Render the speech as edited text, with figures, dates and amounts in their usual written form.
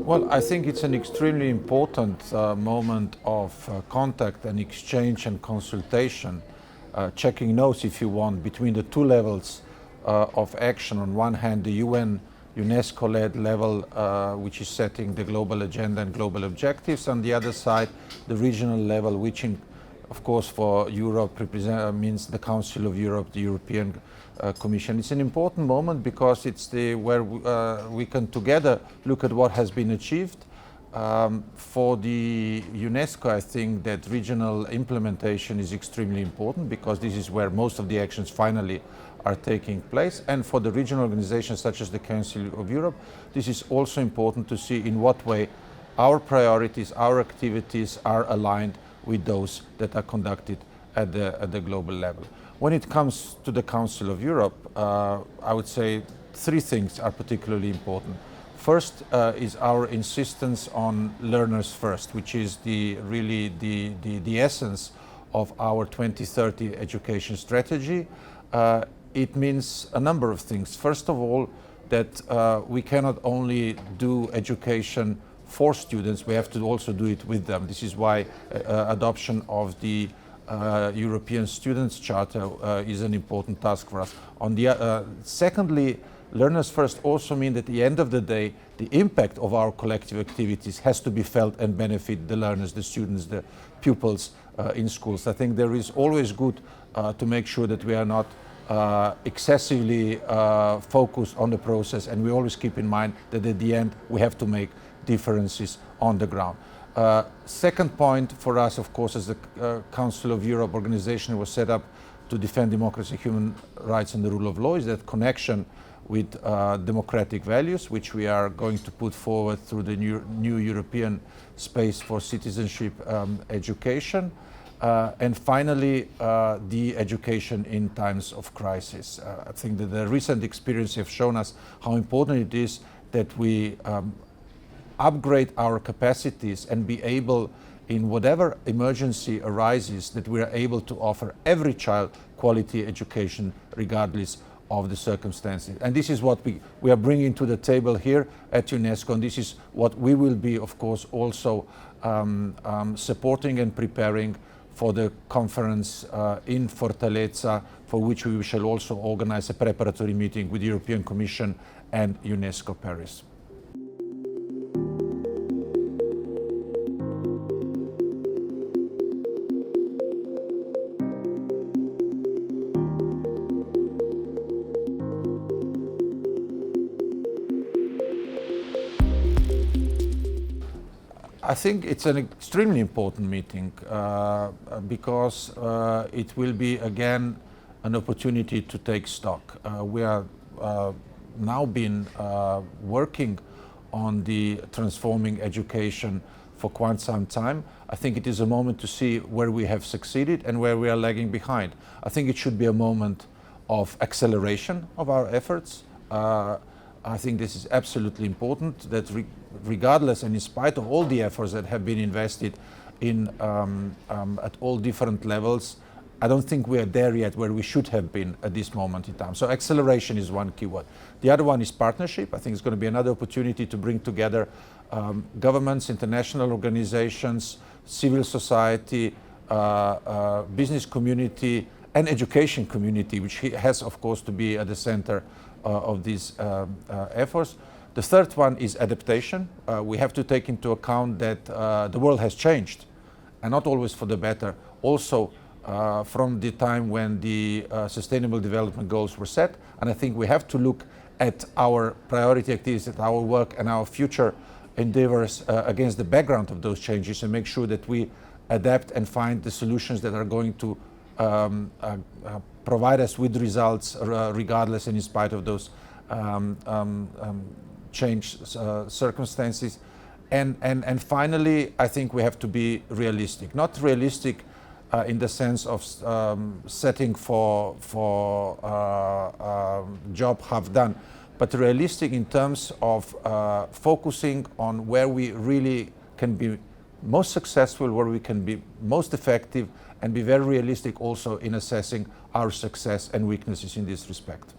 Well, I think it's an extremely important moment of contact and exchange and consultation, checking notes, if you want, between the two levels of action. On one hand, the UN, UNESCO-led level, which is setting the global agenda and global objectives. On the other side, the regional level, which of course for Europe means the Council of Europe, the European Commission. It's an important moment because it's where we can together look at what has been achieved. For the UNESCO, I think that regional implementation is extremely important because this is where most of the actions finally are taking place. And for the regional organizations such as the Council of Europe, this is also important to see in what way our priorities, our activities are aligned with those that are conducted at the global level. When it comes to the Council of Europe, I would say three things are particularly important. First is our insistence on learners first, which is really the essence of our 2030 education strategy. It means a number of things. First of all, that we cannot only do education for students, we have to also do it with them. This is why adoption of the European Students' Charter is an important task for us. Secondly, learners first also mean that at the end of the day, the impact of our collective activities has to be felt and benefit the learners, the students, the pupils in schools. I think there is always good to make sure that we are not excessively focused on the process, and we always keep in mind that at the end we have to make differences on the ground. Second point for us, of course, as the Council of Europe organization was set up to defend democracy, human rights and the rule of law, is that connection with democratic values, which we are going to put forward through the new European space for citizenship education. And finally, the education in times of crisis. I think that the recent experience have shown us how important it is that we upgrade our capacities and be able, in whatever emergency arises, that we are able to offer every child quality education regardless of the circumstances. And this is what we are bringing to the table here at UNESCO, and this is what we will be, of course, also supporting and preparing for the conference in Fortaleza, for which we shall also organize a preparatory meeting with the European Commission and UNESCO Paris. I think it's an extremely important meeting because it will be again an opportunity to take stock. We are now been working on the transforming education for quite some time. I think it is a moment to see where we have succeeded and where we are lagging behind. I think it should be a moment of acceleration of our efforts. I think this is absolutely important, that regardless and in spite of all the efforts that have been invested in at all different levels, I don't think we are there yet where we should have been at this moment in time. So acceleration is one keyword. The other one is partnership. I think it's going to be another opportunity to bring together governments, international organizations, civil society, business community, and education community, which has, of course, to be at the center of these efforts. The third one is adaptation. We have to take into account that the world has changed, and not always for the better. Also, from the time when the Sustainable Development Goals were set, and I think we have to look at our priority activities, at our work and our future endeavors against the background of those changes, and make sure that we adapt and find the solutions that are going to provide us with results regardless and in spite of those changed circumstances. And finally, I think we have to be realistic. Not realistic in the sense of setting for job half done, but realistic in terms of focusing on where we really can be most successful, where we can be most effective, and be very realistic also in assessing our success and weaknesses in this respect.